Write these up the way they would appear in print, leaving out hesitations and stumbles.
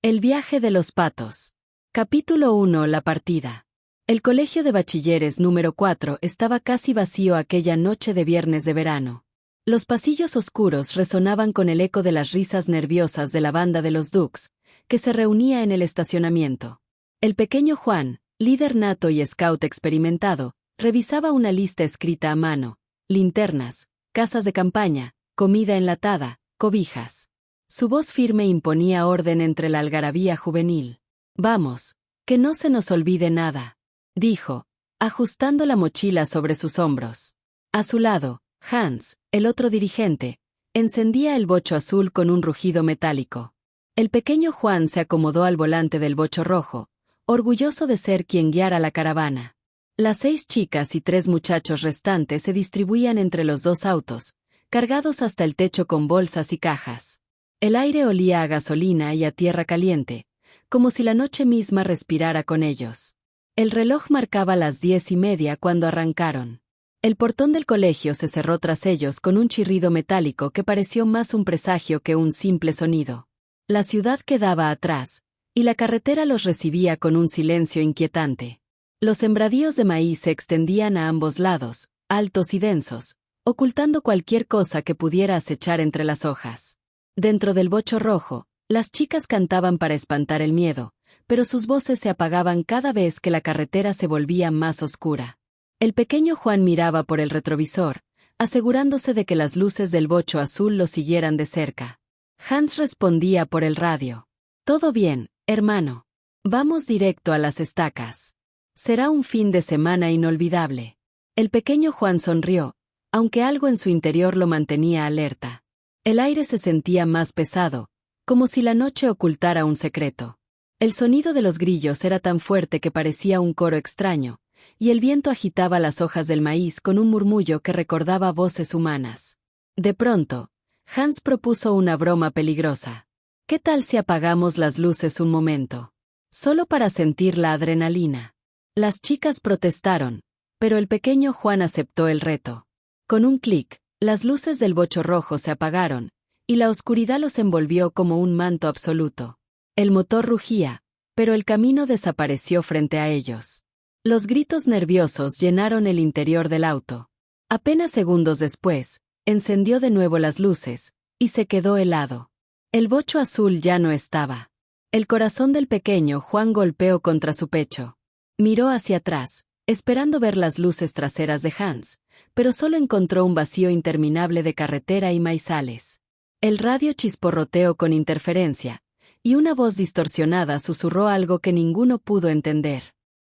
El viaje de los patos. Capítulo 1. La partida. El colegio de bachilleres número 4 estaba casi vacío aquella noche de viernes de verano. Los pasillos oscuros resonaban con el eco de las risas nerviosas de la banda de los Ducks, que se reunía en el estacionamiento. El pequeño Juan, líder nato y scout experimentado, revisaba una lista escrita a mano: linternas, casas de campaña, comida enlatada, cobijas. Su voz firme imponía orden entre la algarabía juvenil. «Vamos, que no se nos olvide nada», dijo, ajustando la mochila sobre sus hombros. A su lado, Hans, el otro dirigente, encendía el bocho azul con un rugido metálico. El pequeño Juan se acomodó al volante del bocho rojo, orgulloso de ser quien guiara la caravana. Las 6 chicas y 3 muchachos restantes se distribuían entre los 2 autos, cargados hasta el techo con bolsas y cajas. El aire olía a gasolina y a tierra caliente, como si la noche misma respirara con ellos. El reloj marcaba las 10:30 cuando arrancaron. El portón del colegio se cerró tras ellos con un chirrido metálico que pareció más un presagio que un simple sonido. La ciudad quedaba atrás, y la carretera los recibía con un silencio inquietante. Los sembradíos de maíz se extendían a ambos lados, altos y densos, ocultando cualquier cosa que pudiera acechar entre las hojas. Dentro del bocho rojo, las chicas cantaban para espantar el miedo, pero sus voces se apagaban cada vez que la carretera se volvía más oscura. El pequeño Juan miraba por el retrovisor, asegurándose de que las luces del bocho azul lo siguieran de cerca. Hans respondía por el radio: «Todo bien, hermano. Vamos directo a las estacas. Será un fin de semana inolvidable». El pequeño Juan sonrió, aunque algo en su interior lo mantenía alerta. El aire se sentía más pesado, como si la noche ocultara un secreto. El sonido de los grillos era tan fuerte que parecía un coro extraño, y el viento agitaba las hojas del maíz con un murmullo que recordaba voces humanas. De pronto, Hans propuso una broma peligrosa. «¿Qué tal si apagamos las luces un momento? Solo para sentir la adrenalina». Las chicas protestaron, pero el pequeño Juan aceptó el reto. Con un clic, las luces del bocho rojo se apagaron, y la oscuridad los envolvió como un manto absoluto. El motor rugía, pero el camino desapareció frente a ellos. Los gritos nerviosos llenaron el interior del auto. Apenas segundos después, encendió de nuevo las luces, y se quedó helado. El bocho azul ya no estaba. El corazón del pequeño Juan golpeó contra su pecho. Miró hacia atrás, esperando ver las luces traseras de Hans, pero solo encontró un vacío interminable de carretera y maizales. El radio chisporroteó con interferencia, y una voz distorsionada susurró algo que ninguno pudo entender.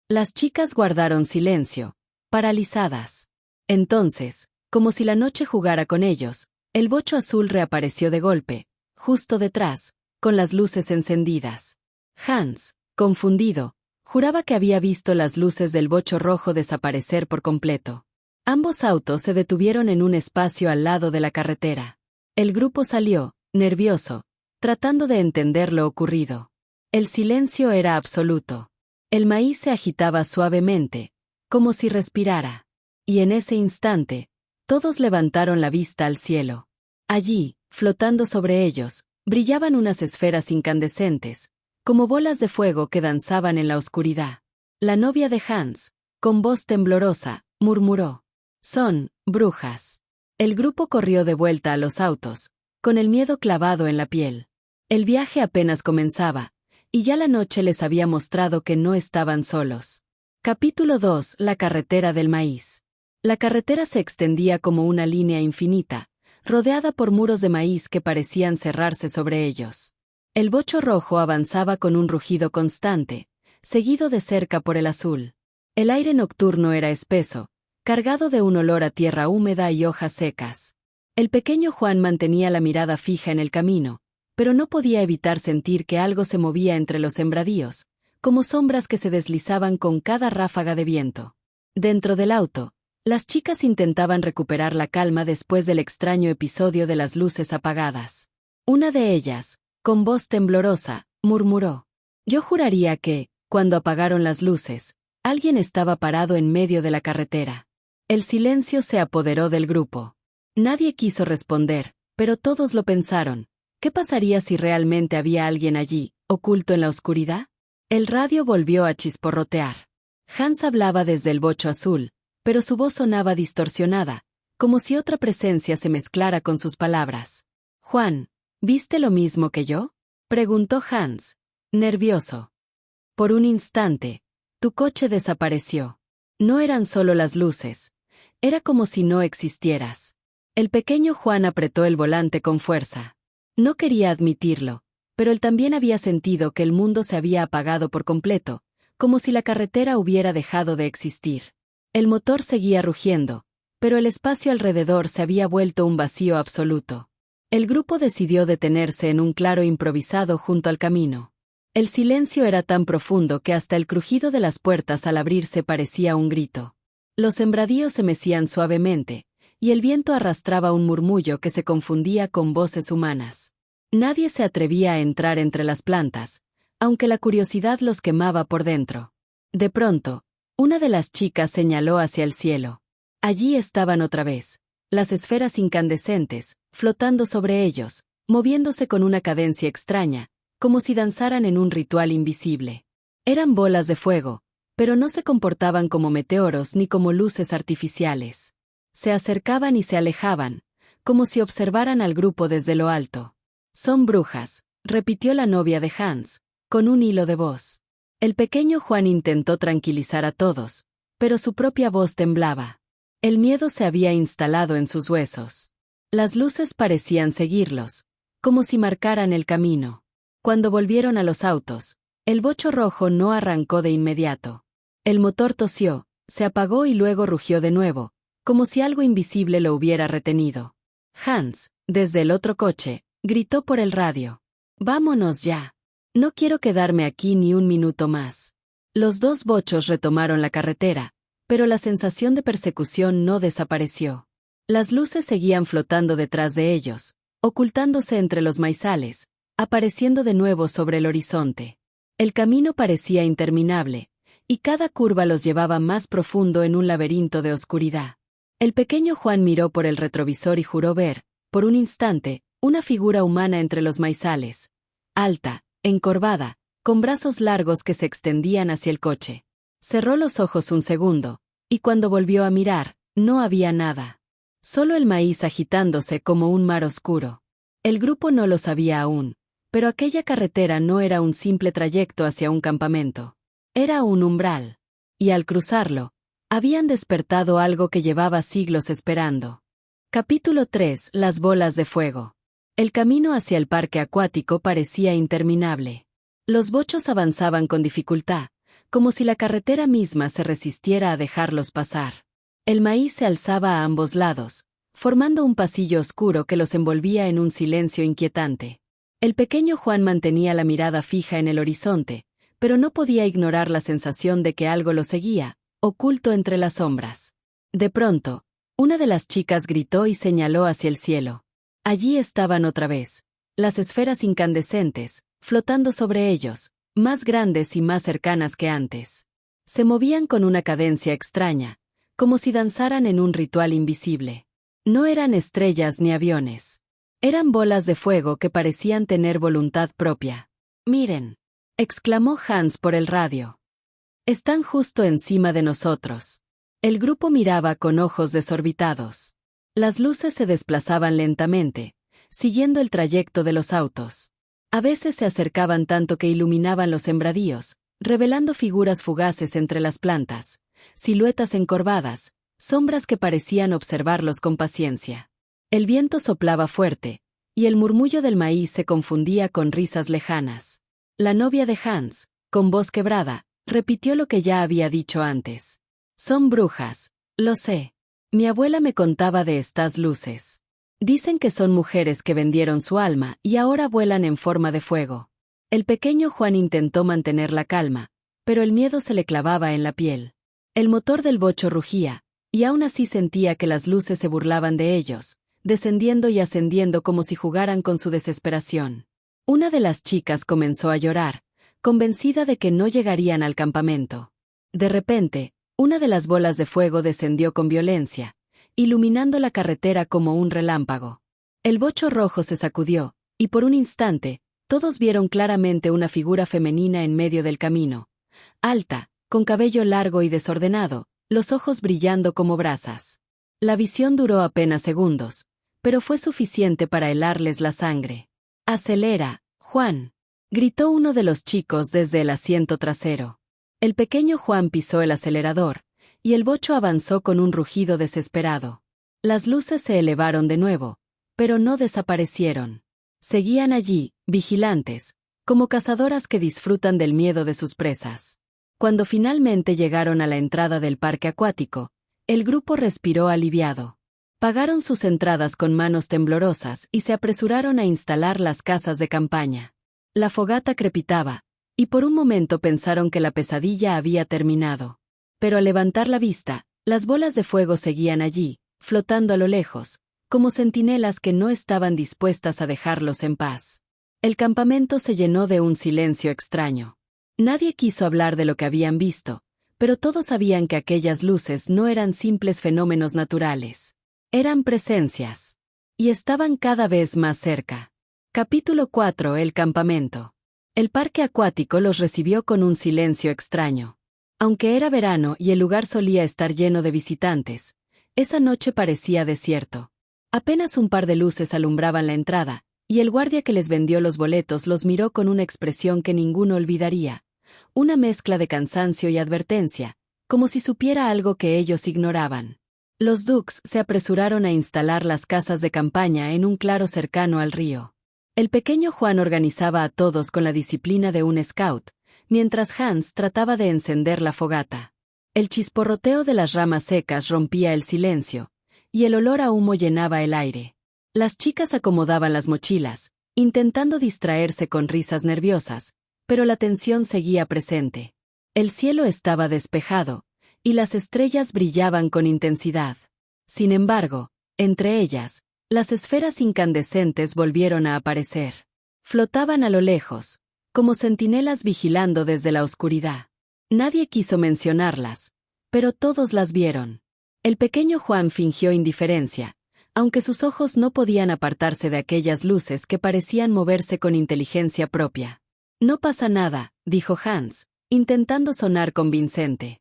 Las chicas guardaron silencio, paralizadas. Entonces, como si la noche jugara con ellos, el bocho azul reapareció de golpe, justo detrás, con las luces encendidas. Hans, confundido, juraba que había visto las luces del bocho rojo desaparecer por completo. Ambos autos se detuvieron en un espacio al lado de la carretera. El grupo salió, nervioso, tratando de entender lo ocurrido. El silencio era absoluto. El maíz se agitaba suavemente, como si respirara. Y en ese instante, todos levantaron la vista al cielo. Allí, flotando sobre ellos, brillaban unas esferas incandescentes, como bolas de fuego que danzaban en la oscuridad. La novia de Hans, con voz temblorosa, murmuró: «Son brujas». El grupo corrió de vuelta a los autos, con el miedo clavado en la piel. El viaje apenas comenzaba, y ya la noche les había mostrado que no estaban solos. Capítulo 2. La carretera del maíz. La carretera se extendía como una línea infinita, rodeada por muros de maíz que parecían cerrarse sobre ellos. El bocho rojo avanzaba con un rugido constante, seguido de cerca por el azul. El aire nocturno era espeso, cargado de un olor a tierra húmeda y hojas secas. El pequeño Juan mantenía la mirada fija en el camino, pero no podía evitar sentir que algo se movía entre los sembradíos, como sombras que se deslizaban con cada ráfaga de viento. Dentro del auto, las chicas intentaban recuperar la calma después del extraño episodio de las luces apagadas. Una de ellas, con voz temblorosa, murmuró: «Yo juraría que, cuando apagaron las luces, alguien estaba parado en medio de la carretera». El silencio se apoderó del grupo. Nadie quiso responder, pero todos lo pensaron. ¿Qué pasaría si realmente había alguien allí, oculto en la oscuridad? El radio volvió a chisporrotear. Hans hablaba desde el bocho azul, pero su voz sonaba distorsionada, como si otra presencia se mezclara con sus palabras. «Juan, ¿viste lo mismo que yo?», preguntó Hans, nervioso. Por un instante, tu coche desapareció. No eran solo las luces. Era como si no existieras. El pequeño Juan apretó el volante con fuerza. No quería admitirlo, pero él también había sentido que el mundo se había apagado por completo, como si la carretera hubiera dejado de existir. El motor seguía rugiendo, pero el espacio alrededor se había vuelto un vacío absoluto. El grupo decidió detenerse en un claro improvisado junto al camino. El silencio era tan profundo que hasta el crujido de las puertas al abrirse parecía un grito. Los sembradíos se mecían suavemente, y el viento arrastraba un murmullo que se confundía con voces humanas. Nadie se atrevía a entrar entre las plantas, aunque la curiosidad los quemaba por dentro. De pronto, una de las chicas señaló hacia el cielo. Allí estaban otra vez, las esferas incandescentes, flotando sobre ellos, moviéndose con una cadencia extraña, como si danzaran en un ritual invisible. Eran bolas de fuego, pero no se comportaban como meteoros ni como luces artificiales. Se acercaban y se alejaban, como si observaran al grupo desde lo alto. «Son brujas», repitió la novia de Hans, con un hilo de voz. El pequeño Juan intentó tranquilizar a todos, pero su propia voz temblaba. El miedo se había instalado en sus huesos. Las luces parecían seguirlos, como si marcaran el camino. Cuando volvieron a los autos, el bocho rojo no arrancó de inmediato. El motor tosió, se apagó y luego rugió de nuevo, como si algo invisible lo hubiera retenido. Hans, desde el otro coche, gritó por el radio. «Vámonos ya. No quiero quedarme aquí ni un minuto más». Los dos bochos retomaron la carretera, pero la sensación de persecución no desapareció. Las luces seguían flotando detrás de ellos, ocultándose entre los maizales, apareciendo de nuevo sobre el horizonte. El camino parecía interminable, y cada curva los llevaba más profundo en un laberinto de oscuridad. El pequeño Juan miró por el retrovisor y juró ver, por un instante, una figura humana entre los maizales, alta, encorvada, con brazos largos que se extendían hacia el coche. Cerró los ojos un segundo, y cuando volvió a mirar, no había nada. Solo el maíz agitándose como un mar oscuro. El grupo no lo sabía aún, pero aquella carretera no era un simple trayecto hacia un campamento. Era un umbral. Y al cruzarlo, habían despertado algo que llevaba siglos esperando. Capítulo 3. Las bolas de fuego. El camino hacia el parque acuático parecía interminable. Los bochos avanzaban con dificultad, como si la carretera misma se resistiera a dejarlos pasar. El maíz se alzaba a ambos lados, formando un pasillo oscuro que los envolvía en un silencio inquietante. El pequeño Juan mantenía la mirada fija en el horizonte, pero no podía ignorar la sensación de que algo lo seguía, oculto entre las sombras. De pronto, una de las chicas gritó y señaló hacia el cielo. Allí estaban otra vez, las esferas incandescentes, flotando sobre ellos, más grandes y más cercanas que antes. Se movían con una cadencia extraña, como si danzaran en un ritual invisible. No eran estrellas ni aviones. Eran bolas de fuego que parecían tener voluntad propia. «Miren», exclamó Hans por el radio. «Están justo encima de nosotros». El grupo miraba con ojos desorbitados. Las luces se desplazaban lentamente, siguiendo el trayecto de los autos. A veces se acercaban tanto que iluminaban los sembradíos, revelando figuras fugaces entre las plantas, siluetas encorvadas, sombras que parecían observarlos con paciencia. El viento soplaba fuerte, y el murmullo del maíz se confundía con risas lejanas. La novia de Hans, con voz quebrada, repitió lo que ya había dicho antes. «Son brujas, lo sé. Mi abuela me contaba de estas luces. Dicen que son mujeres que vendieron su alma y ahora vuelan en forma de fuego». El pequeño Juan intentó mantener la calma, pero el miedo se le clavaba en la piel. El motor del bocho rugía, y aún así sentía que las luces se burlaban de ellos, descendiendo y ascendiendo como si jugaran con su desesperación. Una de las chicas comenzó a llorar, convencida de que no llegarían al campamento. De repente, una de las bolas de fuego descendió con violencia, iluminando la carretera como un relámpago. El bocho rojo se sacudió, y por un instante, Todos vieron claramente una figura femenina en medio del camino. Alta, con cabello largo y desordenado, los ojos brillando como brasas. La visión duró apenas segundos, pero fue suficiente para helarles la sangre. «Acelera, Juan», gritó uno de los chicos desde el asiento trasero. El pequeño Juan pisó el acelerador, y el bocho avanzó con un rugido desesperado. Las luces se elevaron de nuevo, pero no desaparecieron. Seguían allí, vigilantes, como cazadoras que disfrutan del miedo de sus presas. Cuando finalmente llegaron a la entrada del parque acuático, el grupo respiró aliviado. Pagaron sus entradas con manos temblorosas y se apresuraron a instalar las casas de campaña. La fogata crepitaba, y por un momento pensaron que la pesadilla había terminado. Pero al levantar la vista, las bolas de fuego seguían allí, flotando a lo lejos, como centinelas que no estaban dispuestas a dejarlos en paz. El campamento se llenó de un silencio extraño. Nadie quiso hablar de lo que habían visto, pero todos sabían que aquellas luces no eran simples fenómenos naturales. Eran presencias. Y estaban cada vez más cerca. Capítulo 4. El campamento. El parque acuático los recibió con un silencio extraño. Aunque era verano y el lugar solía estar lleno de visitantes, esa noche parecía desierto. Apenas un par de luces alumbraban la entrada, y el guardia que les vendió los boletos los miró con una expresión que ninguno olvidaría, una mezcla de cansancio y advertencia, como si supiera algo que ellos ignoraban. Los Dukes se apresuraron a instalar las casas de campaña en un claro cercano al río. El pequeño Juan organizaba a todos con la disciplina de un scout, mientras Hans trataba de encender la fogata. El chisporroteo de las ramas secas rompía el silencio, y el olor a humo llenaba el aire. Las chicas acomodaban las mochilas, intentando distraerse con risas nerviosas, pero la tensión seguía presente. El cielo estaba despejado, y las estrellas brillaban con intensidad. Sin embargo, entre ellas, las esferas incandescentes volvieron a aparecer. Flotaban a lo lejos, como centinelas vigilando desde la oscuridad. Nadie quiso mencionarlas, pero todos las vieron. El pequeño Juan fingió indiferencia, aunque sus ojos no podían apartarse de aquellas luces que parecían moverse con inteligencia propia. «No pasa nada», dijo Hans, intentando sonar convincente.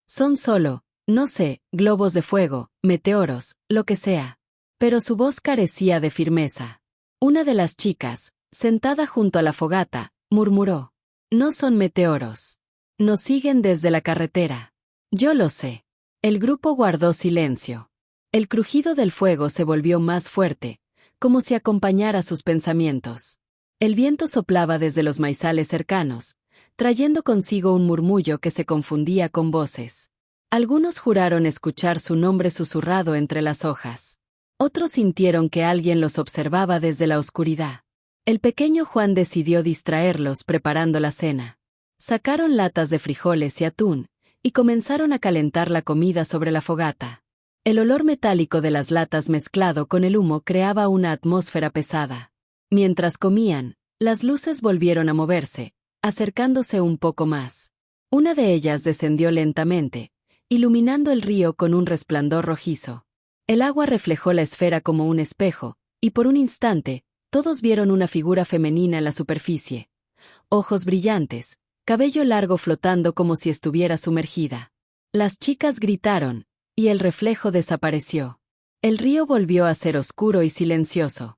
«Son solo, no sé, globos de fuego, meteoros, lo que sea». Pero su voz carecía de firmeza. Una de las chicas, sentada junto a la fogata, murmuró: «No son meteoros. Nos siguen desde la carretera». «Yo lo sé». El grupo guardó silencio. El crujido del fuego se volvió más fuerte, como si acompañara sus pensamientos. El viento soplaba desde los maizales cercanos, trayendo consigo un murmullo que se confundía con voces. Algunos juraron escuchar su nombre susurrado entre las hojas. Otros sintieron que alguien los observaba desde la oscuridad. El pequeño Juan decidió distraerlos preparando la cena. Sacaron latas de frijoles y atún, y comenzaron a calentar la comida sobre la fogata. El olor metálico de las latas mezclado con el humo creaba una atmósfera pesada. Mientras comían, las luces volvieron a moverse, acercándose un poco más. Una de ellas descendió lentamente, iluminando el río con un resplandor rojizo. El agua reflejó la esfera como un espejo, y por un instante, todos vieron una figura femenina en la superficie. Ojos brillantes, cabello largo flotando como si estuviera sumergida. Las chicas gritaron, y el reflejo desapareció. El río volvió a ser oscuro y silencioso.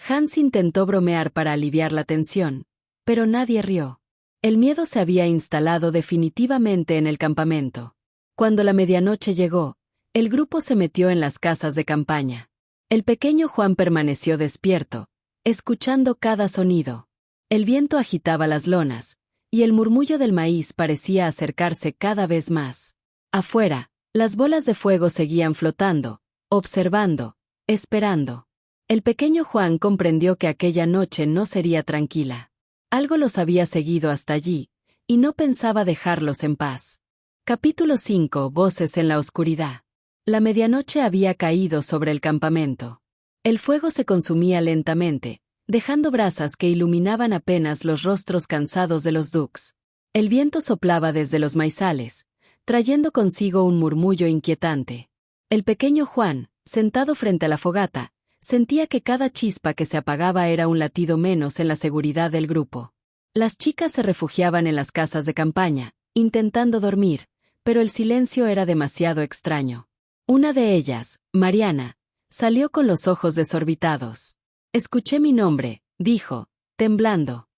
Hans intentó bromear para aliviar la tensión, pero nadie rió. El miedo se había instalado definitivamente en el campamento. Cuando la medianoche llegó, el grupo se metió en las casas de campaña. El pequeño Juan permaneció despierto, escuchando cada sonido. El viento agitaba las lonas, y el murmullo del maíz parecía acercarse cada vez más. Afuera, las bolas de fuego seguían flotando, observando, esperando. El pequeño Juan comprendió que aquella noche no sería tranquila. Algo los había seguido hasta allí, y no pensaba dejarlos en paz. Capítulo 5. Voces en la oscuridad. La medianoche había caído sobre el campamento. El fuego se consumía lentamente, dejando brasas que iluminaban apenas los rostros cansados de los Dukes. El viento soplaba desde los maizales, trayendo consigo un murmullo inquietante. El pequeño Juan, sentado frente a la fogata, Sentía que cada chispa que se apagaba era un latido menos en la seguridad del grupo. Las chicas se refugiaban en las casas de campaña, intentando dormir, pero el silencio era demasiado extraño. Una de ellas, Mariana, salió con los ojos desorbitados. Escuché mi nombre, dijo, temblando.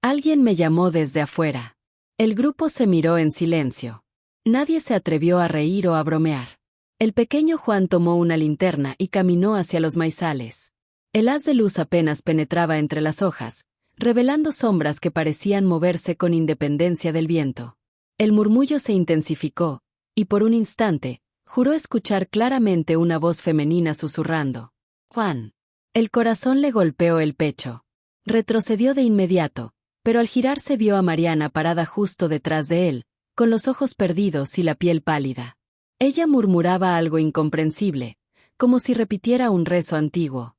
Alguien me llamó desde afuera. El grupo se miró en silencio. Nadie se atrevió a reír o a bromear. El pequeño Juan tomó una linterna y caminó hacia los maizales. El haz de luz apenas penetraba entre las hojas, revelando sombras que parecían moverse con independencia del viento. El murmullo se intensificó, y por un instante, juró escuchar claramente una voz femenina susurrando. «Juan». El corazón le golpeó el pecho. Retrocedió de inmediato, pero al girarse vio a Mariana parada justo detrás de él, con los ojos perdidos y la piel pálida. Ella murmuraba algo incomprensible, como si repitiera un rezo antiguo.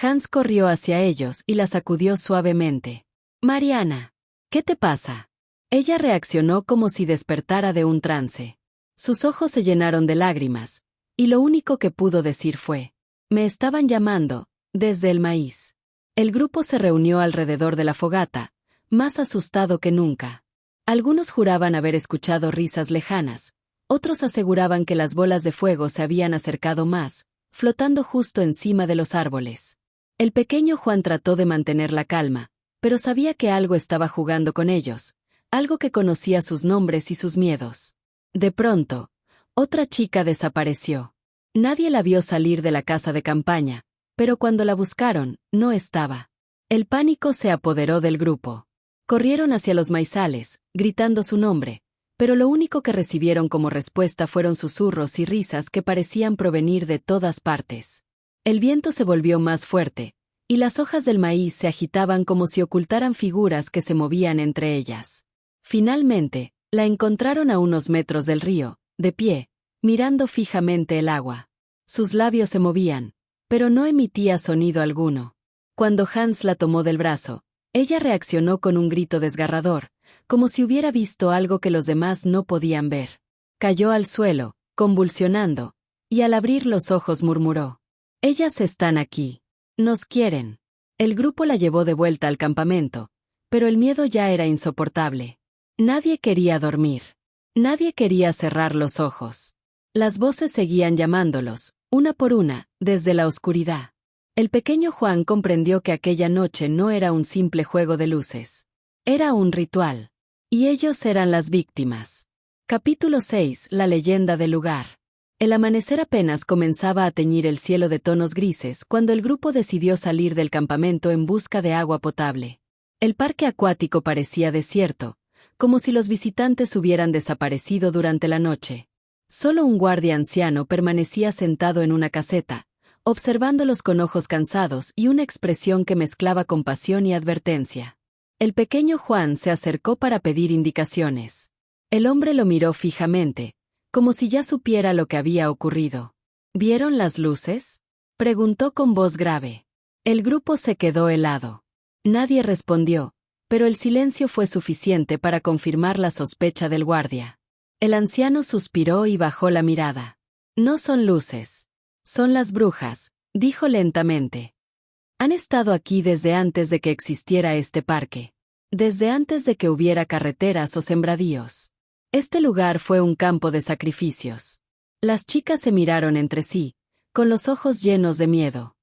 Hans corrió hacia ellos y la sacudió suavemente. «Mariana, ¿qué te pasa?» Ella reaccionó como si despertara de un trance. Sus ojos se llenaron de lágrimas, y lo único que pudo decir fue: «Me estaban llamando, desde el maíz». El grupo se reunió alrededor de la fogata, más asustado que nunca. Algunos juraban haber escuchado risas lejanas, otros aseguraban que las bolas de fuego se habían acercado más, flotando justo encima de los árboles. El pequeño Juan trató de mantener la calma, pero sabía que algo estaba jugando con ellos, algo que conocía sus nombres y sus miedos. De pronto, otra chica desapareció. Nadie la vio salir de la casa de campaña, pero cuando la buscaron, no estaba. El pánico se apoderó del grupo. Corrieron hacia los maizales, gritando su nombre, pero lo único que recibieron como respuesta fueron susurros y risas que parecían provenir de todas partes. El viento se volvió más fuerte, y las hojas del maíz se agitaban como si ocultaran figuras que se movían entre ellas. Finalmente, la encontraron a unos metros del río, de pie, mirando fijamente el agua. Sus labios se movían, pero no emitía sonido alguno. Cuando Hans la tomó del brazo, ella reaccionó con un grito desgarrador, como si hubiera visto algo que los demás no podían ver. Cayó al suelo, convulsionando, y al abrir los ojos murmuró: «Ellas están aquí. Nos quieren». El grupo la llevó de vuelta al campamento, pero el miedo ya era insoportable. Nadie quería dormir. Nadie quería cerrar los ojos. Las voces seguían llamándolos, una por una, desde la oscuridad. El pequeño Juan comprendió que aquella noche no era un simple juego de luces. Era un ritual. Y ellos eran las víctimas. Capítulo 6. La leyenda del lugar. El amanecer apenas comenzaba a teñir el cielo de tonos grises cuando el grupo decidió salir del campamento en busca de agua potable. El parque acuático parecía desierto, como si los visitantes hubieran desaparecido durante la noche. Solo un guardia anciano permanecía sentado en una caseta, observándolos con ojos cansados y una expresión que mezclaba compasión y advertencia. El pequeño Juan se acercó para pedir indicaciones. El hombre lo miró fijamente, como si ya supiera lo que había ocurrido. ¿Vieron las luces?, preguntó con voz grave. El grupo se quedó helado. Nadie respondió, pero el silencio fue suficiente para confirmar la sospecha del guardia. El anciano suspiró y bajó la mirada. «No son luces. Son las brujas», dijo lentamente. «Han estado aquí desde antes de que existiera este parque. Desde antes de que hubiera carreteras o sembradíos. Este lugar fue un campo de sacrificios». Las chicas se miraron entre sí, con los ojos llenos de miedo.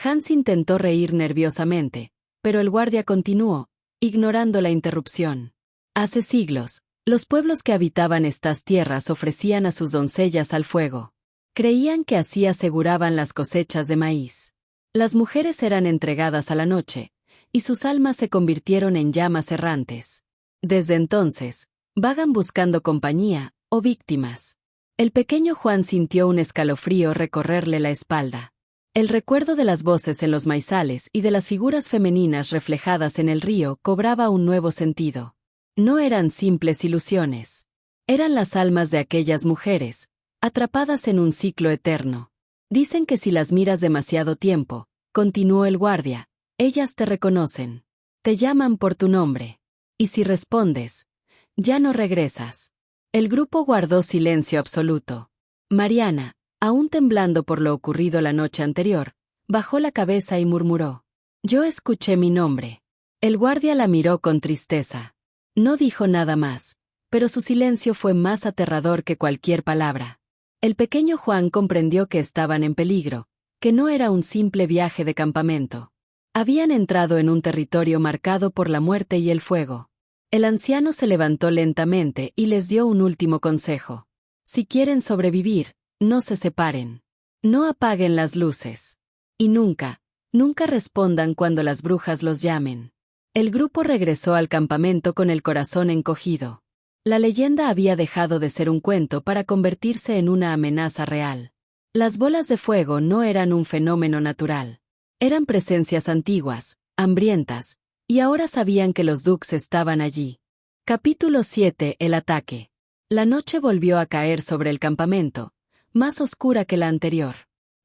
Hans intentó reír nerviosamente, pero el guardia continuó, ignorando la interrupción. «Hace siglos, los pueblos que habitaban estas tierras ofrecían a sus doncellas al fuego. Creían que así aseguraban las cosechas de maíz. Las mujeres eran entregadas a la noche, y sus almas se convirtieron en llamas errantes. Desde entonces, vagan buscando compañía, o víctimas». El pequeño Juan sintió un escalofrío recorrerle la espalda. El recuerdo de las voces en los maizales y de las figuras femeninas reflejadas en el río cobraba un nuevo sentido. No eran simples ilusiones. Eran las almas de aquellas mujeres, atrapadas en un ciclo eterno. «Dicen que si las miras demasiado tiempo», continuó el guardia, «ellas te reconocen. Te llaman por tu nombre. Y si respondes, ya no regresas». El grupo guardó silencio absoluto. Mariana, aún temblando por lo ocurrido la noche anterior, Bajó la cabeza y murmuró: «Yo escuché mi nombre». El guardia la miró con tristeza. No dijo nada más, pero su silencio fue más aterrador que cualquier palabra. El pequeño Juan comprendió que estaban en peligro, que no era un simple viaje de campamento. Habían entrado en un territorio marcado por la muerte y el fuego. El anciano se levantó lentamente y les dio un último consejo. Si quieren sobrevivir, no se separen. No apaguen las luces. Y nunca, nunca respondan cuando las brujas los llamen. El grupo regresó al campamento con el corazón encogido. La leyenda había dejado de ser un cuento para convertirse en una amenaza real. Las bolas de fuego no eran un fenómeno natural. Eran presencias antiguas, hambrientas, y ahora sabían que los Dux estaban allí. Capítulo 7. El ataque. La noche volvió a caer sobre el campamento, más oscura que la anterior.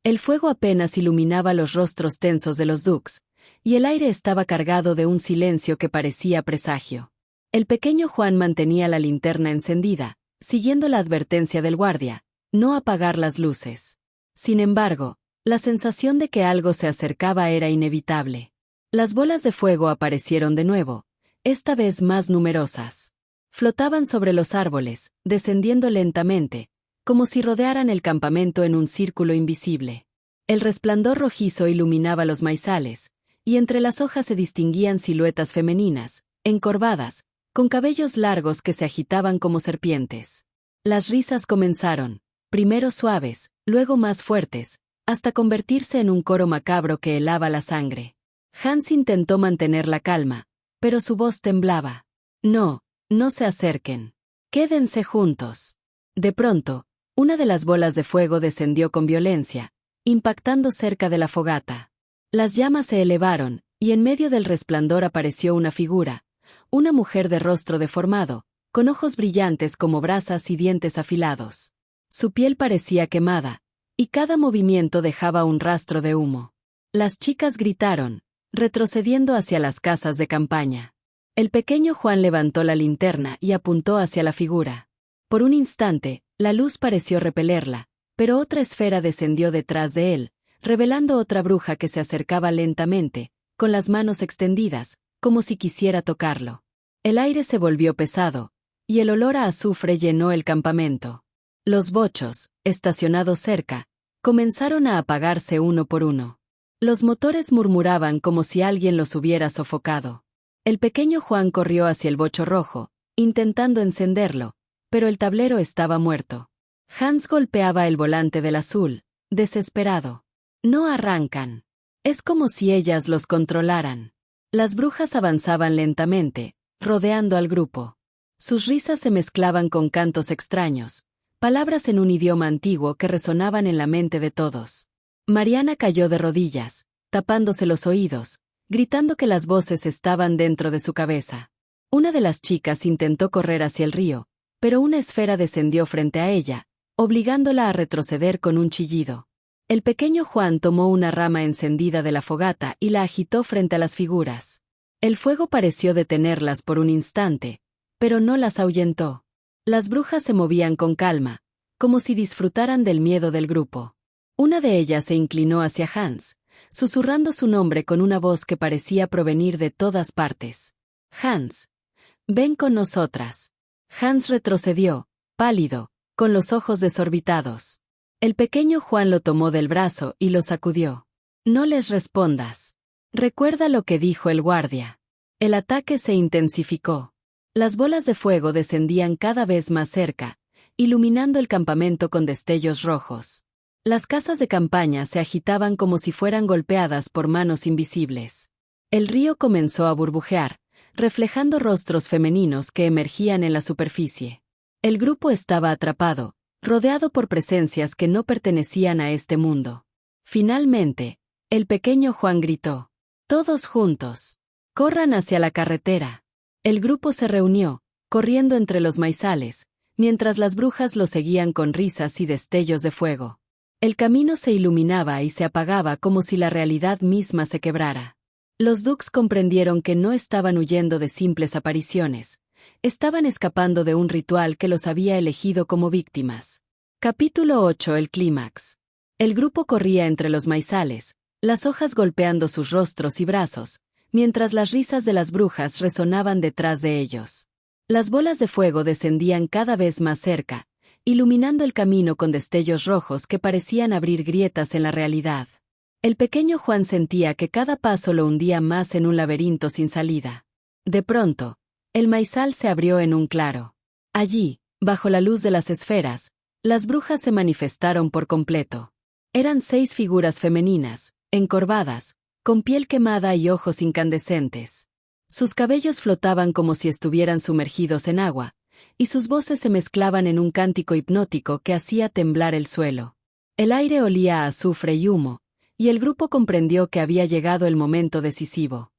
El fuego apenas iluminaba los rostros tensos de los Dux, y el aire estaba cargado de un silencio que parecía presagio. El pequeño Juan mantenía la linterna encendida, siguiendo la advertencia del guardia: no apagar las luces. Sin embargo, la sensación de que algo se acercaba era inevitable. Las bolas de fuego aparecieron de nuevo, esta vez más numerosas. Flotaban sobre los árboles, descendiendo lentamente, como si rodearan el campamento en un círculo invisible. El resplandor rojizo iluminaba los maizales, y entre las hojas se distinguían siluetas femeninas, encorvadas, con cabellos largos que se agitaban como serpientes. Las risas comenzaron, primero suaves, luego más fuertes, hasta convertirse en un coro macabro que helaba la sangre. Hans intentó mantener la calma, pero su voz temblaba. «No, no se acerquen. Quédense juntos». De pronto, una de las bolas de fuego descendió con violencia, impactando cerca de la fogata. Las llamas se elevaron, y en medio del resplandor apareció una figura, una mujer de rostro deformado, con ojos brillantes como brasas y dientes afilados. Su piel parecía quemada, y cada movimiento dejaba un rastro de humo. Las chicas gritaron, retrocediendo hacia las casas de campaña. El pequeño Juan levantó la linterna y apuntó hacia la figura. Por un instante, la luz pareció repelerla, pero otra esfera descendió detrás de él, revelando otra bruja que se acercaba lentamente, con las manos extendidas, como si quisiera tocarlo. El aire se volvió pesado, y el olor a azufre llenó el campamento. Los bochos, estacionados cerca, comenzaron a apagarse uno por uno. Los motores murmuraban como si alguien los hubiera sofocado. El pequeño Juan corrió hacia el bocho rojo, intentando encenderlo, pero el tablero estaba muerto. Hans golpeaba el volante del azul, desesperado. «No arrancan. Es como si ellas los controlaran». Las brujas avanzaban lentamente, rodeando al grupo. Sus risas se mezclaban con cantos extraños, palabras en un idioma antiguo que resonaban en la mente de todos. Mariana cayó de rodillas, tapándose los oídos, gritando que las voces estaban dentro de su cabeza. Una de las chicas intentó correr hacia el río, pero una esfera descendió frente a ella, obligándola a retroceder con un chillido. El pequeño Juan tomó una rama encendida de la fogata y la agitó frente a las figuras. El fuego pareció detenerlas por un instante, pero no las ahuyentó. Las brujas se movían con calma, como si disfrutaran del miedo del grupo. Una de ellas se inclinó hacia Hans, susurrando su nombre con una voz que parecía provenir de todas partes. «Hans, ven con nosotras». Hans retrocedió, pálido, con los ojos desorbitados. El pequeño Juan lo tomó del brazo y lo sacudió. «No les respondas. Recuerda lo que dijo el guardia». El ataque se intensificó. Las bolas de fuego descendían cada vez más cerca, iluminando el campamento con destellos rojos. Las casas de campaña se agitaban como si fueran golpeadas por manos invisibles. El río comenzó a burbujear, reflejando rostros femeninos que emergían en la superficie. El grupo estaba atrapado, rodeado por presencias que no pertenecían a este mundo. Finalmente, el pequeño Juan gritó: «Todos juntos. Corran hacia la carretera». El grupo se reunió, corriendo entre los maizales, mientras las brujas lo seguían con risas y destellos de fuego. El camino se iluminaba y se apagaba como si la realidad misma se quebrara. Los Dux comprendieron que no estaban huyendo de simples apariciones, estaban escapando de un ritual que los había elegido como víctimas. Capítulo 8. El clímax. El grupo corría entre los maizales, las hojas golpeando sus rostros y brazos, mientras las risas de las brujas resonaban detrás de ellos. Las bolas de fuego descendían cada vez más cerca, iluminando el camino con destellos rojos que parecían abrir grietas en la realidad. El pequeño Juan sentía que cada paso lo hundía más en un laberinto sin salida. De pronto, el maizal se abrió en un claro. Allí, bajo la luz de las esferas, las brujas se manifestaron por completo. Eran 6 figuras femeninas, encorvadas, con piel quemada y ojos incandescentes. Sus cabellos flotaban como si estuvieran sumergidos en agua, y sus voces se mezclaban en un cántico hipnótico que hacía temblar el suelo. El aire olía a azufre y humo, y el grupo comprendió que había llegado el momento decisivo.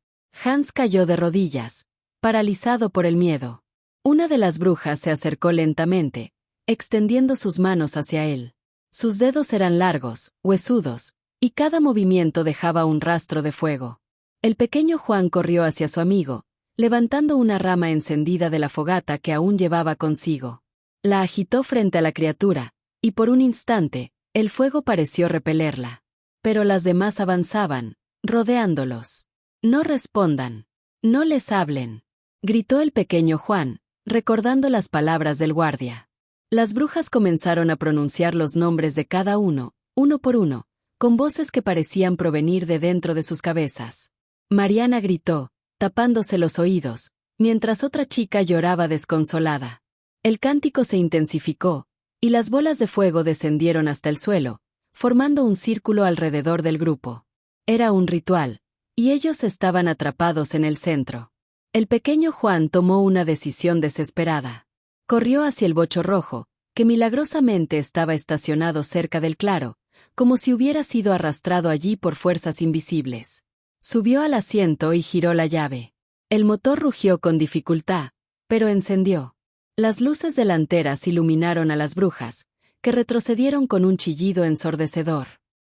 Hans cayó de rodillas, paralizado por el miedo. Una de las brujas se acercó lentamente, extendiendo sus manos hacia él. Sus dedos eran largos, huesudos, y cada movimiento dejaba un rastro de fuego. El pequeño Juan corrió hacia su amigo, levantando una rama encendida de la fogata que aún llevaba consigo. La agitó frente a la criatura, y por un instante, el fuego pareció repelerla. Pero las demás avanzaban, rodeándolos. «No respondan. No les hablen», gritó el pequeño Juan, recordando las palabras del guardia. Las brujas comenzaron a pronunciar los nombres de cada uno por uno, con voces que parecían provenir de dentro de sus cabezas. Mariana gritó, tapándose los oídos, mientras otra chica lloraba desconsolada. El cántico se intensificó, y las bolas de fuego descendieron hasta el suelo, formando un círculo alrededor del grupo. Era un ritual, y ellos estaban atrapados en el centro. El pequeño Juan tomó una decisión desesperada. Corrió hacia el bocho rojo, que milagrosamente estaba estacionado cerca del claro, como si hubiera sido arrastrado allí por fuerzas invisibles. Subió al asiento y giró la llave. El motor rugió con dificultad, pero encendió. Las luces delanteras iluminaron a las brujas, que retrocedieron con un chillido ensordecedor.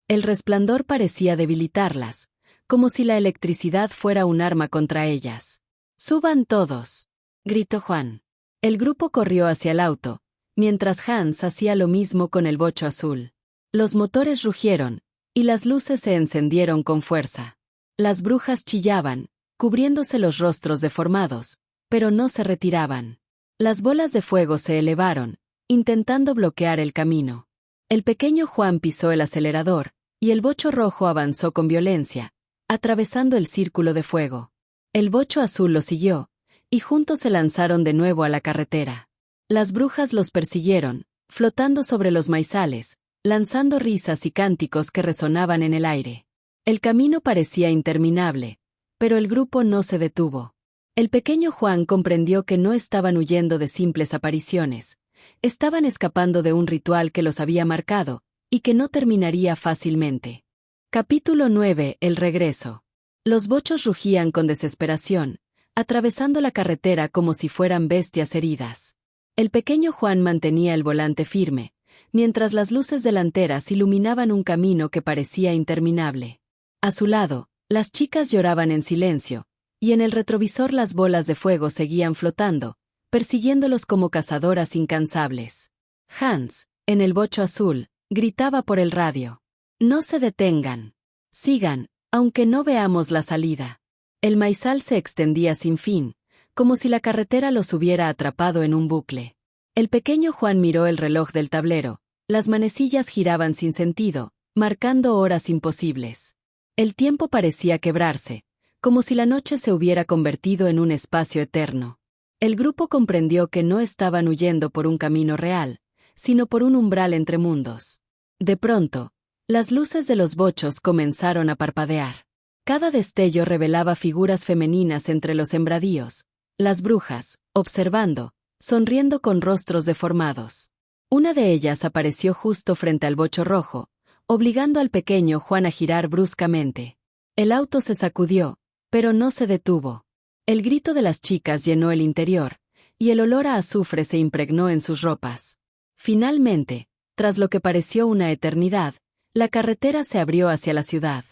El resplandor parecía debilitarlas, como si la electricidad fuera un arma contra ellas. «¡Suban todos!», gritó Juan. El grupo corrió hacia el auto, mientras Hans hacía lo mismo con el bocho azul. Los motores rugieron, y las luces se encendieron con fuerza. Las brujas chillaban, cubriéndose los rostros deformados, pero no se retiraban. Las bolas de fuego se elevaron, intentando bloquear el camino. El pequeño Juan pisó el acelerador, y el bocho rojo avanzó con violencia, atravesando el círculo de fuego. El bocho azul lo siguió, y juntos se lanzaron de nuevo a la carretera. Las brujas los persiguieron, flotando sobre los maizales, lanzando risas y cánticos que resonaban en el aire. El camino parecía interminable, pero el grupo no se detuvo. El pequeño Juan comprendió que no estaban huyendo de simples apariciones, estaban escapando de un ritual que los había marcado, y que no terminaría fácilmente. Capítulo 9. El regreso. Los bochos rugían con desesperación, atravesando la carretera como si fueran bestias heridas. El pequeño Juan mantenía el volante firme, mientras las luces delanteras iluminaban un camino que parecía interminable. A su lado, las chicas lloraban en silencio, y en el retrovisor las bolas de fuego seguían flotando, persiguiéndolos como cazadoras incansables. Hans, en el bocho azul, gritaba por el radio. «No se detengan. Sigan, aunque no veamos la salida». El maizal se extendía sin fin, como si la carretera los hubiera atrapado en un bucle. El pequeño Juan miró el reloj del tablero, las manecillas giraban sin sentido, marcando horas imposibles. El tiempo parecía quebrarse, como si la noche se hubiera convertido en un espacio eterno. El grupo comprendió que no estaban huyendo por un camino real, sino por un umbral entre mundos. De pronto, las luces de los bochos comenzaron a parpadear. Cada destello revelaba figuras femeninas entre los sembradíos, las brujas, observando, sonriendo con rostros deformados. Una de ellas apareció justo frente al bocho rojo, obligando al pequeño Juan a girar bruscamente. El auto se sacudió, pero no se detuvo. El grito de las chicas llenó el interior, y el olor a azufre se impregnó en sus ropas. Finalmente, tras lo que pareció una eternidad, la carretera se abrió hacia la ciudad.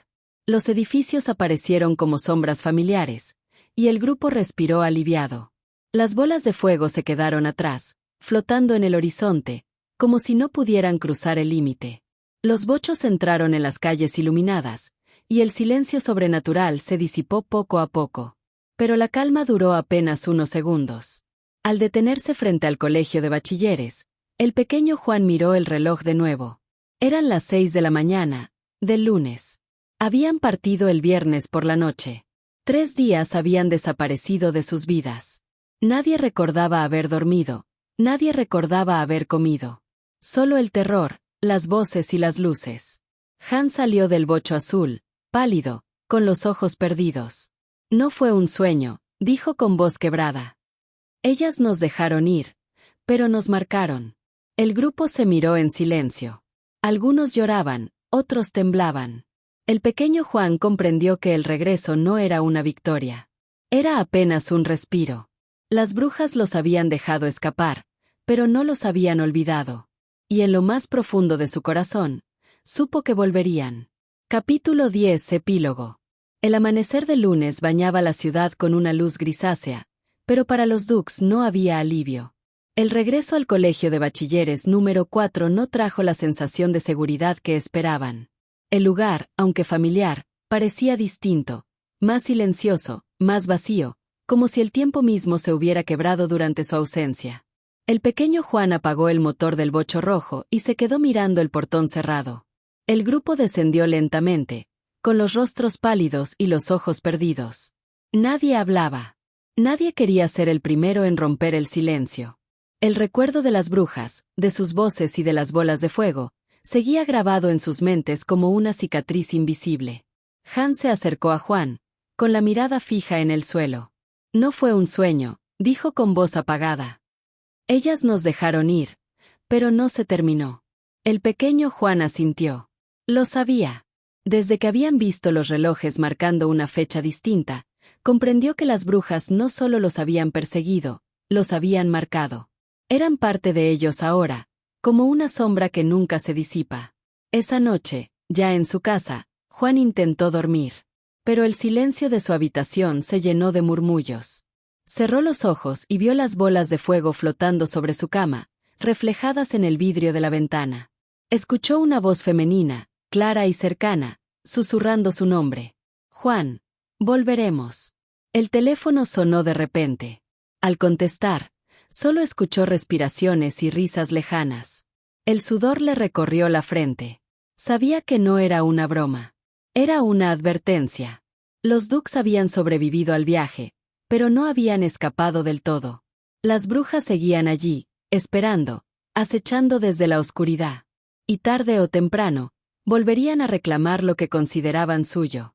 Los edificios aparecieron como sombras familiares, y el grupo respiró aliviado. Las bolas de fuego se quedaron atrás, flotando en el horizonte, como si no pudieran cruzar el límite. Los bochos entraron en las calles iluminadas, y el silencio sobrenatural se disipó poco a poco. Pero la calma duró apenas unos segundos. Al detenerse frente al colegio de bachilleres, el pequeño Juan miró el reloj de nuevo. Eran las 6 de la mañana, del lunes. Habían partido el viernes por la noche. 3 días habían desaparecido de sus vidas. Nadie recordaba haber dormido, nadie recordaba haber comido. Solo el terror, las voces y las luces. Han salió del bocho azul, pálido, con los ojos perdidos. No fue un sueño, dijo con voz quebrada. Ellas nos dejaron ir, pero nos marcaron. El grupo se miró en silencio. Algunos lloraban, otros temblaban. El pequeño Juan comprendió que el regreso no era una victoria. Era apenas un respiro. Las brujas los habían dejado escapar, pero no los habían olvidado. Y en lo más profundo de su corazón, supo que volverían. Capítulo 10. Epílogo. El amanecer del lunes bañaba la ciudad con una luz grisácea, pero para los Dux no había alivio. El regreso al colegio de bachilleres número 4 no trajo la sensación de seguridad que esperaban. El lugar, aunque familiar, parecía distinto, más silencioso, más vacío, como si el tiempo mismo se hubiera quebrado durante su ausencia. El pequeño Juan apagó el motor del bocho rojo y se quedó mirando el portón cerrado. El grupo descendió lentamente, con los rostros pálidos y los ojos perdidos. Nadie hablaba. Nadie quería ser el primero en romper el silencio. El recuerdo de las brujas, de sus voces y de las bolas de fuego, seguía grabado en sus mentes como una cicatriz invisible. Han se acercó a Juan, con la mirada fija en el suelo. No fue un sueño, dijo con voz apagada. Ellas nos dejaron ir, pero no se terminó. El pequeño Juan asintió. Lo sabía. Desde que habían visto los relojes marcando una fecha distinta, comprendió que las brujas no solo los habían perseguido, los habían marcado. Eran parte de ellos ahora, como una sombra que nunca se disipa. Esa noche, ya en su casa, Juan intentó dormir. Pero el silencio de su habitación se llenó de murmullos. Cerró los ojos y vio las bolas de fuego flotando sobre su cama, reflejadas en el vidrio de la ventana. Escuchó una voz femenina, clara y cercana, susurrando su nombre. Juan, volveremos. El teléfono sonó de repente. Al contestar, solo escuchó respiraciones y risas lejanas. El sudor le recorrió la frente. Sabía que no era una broma. Era una advertencia. Los Dux habían sobrevivido al viaje, pero no habían escapado del todo. Las brujas seguían allí, esperando, acechando desde la oscuridad. Y tarde o temprano, volverían a reclamar lo que consideraban suyo.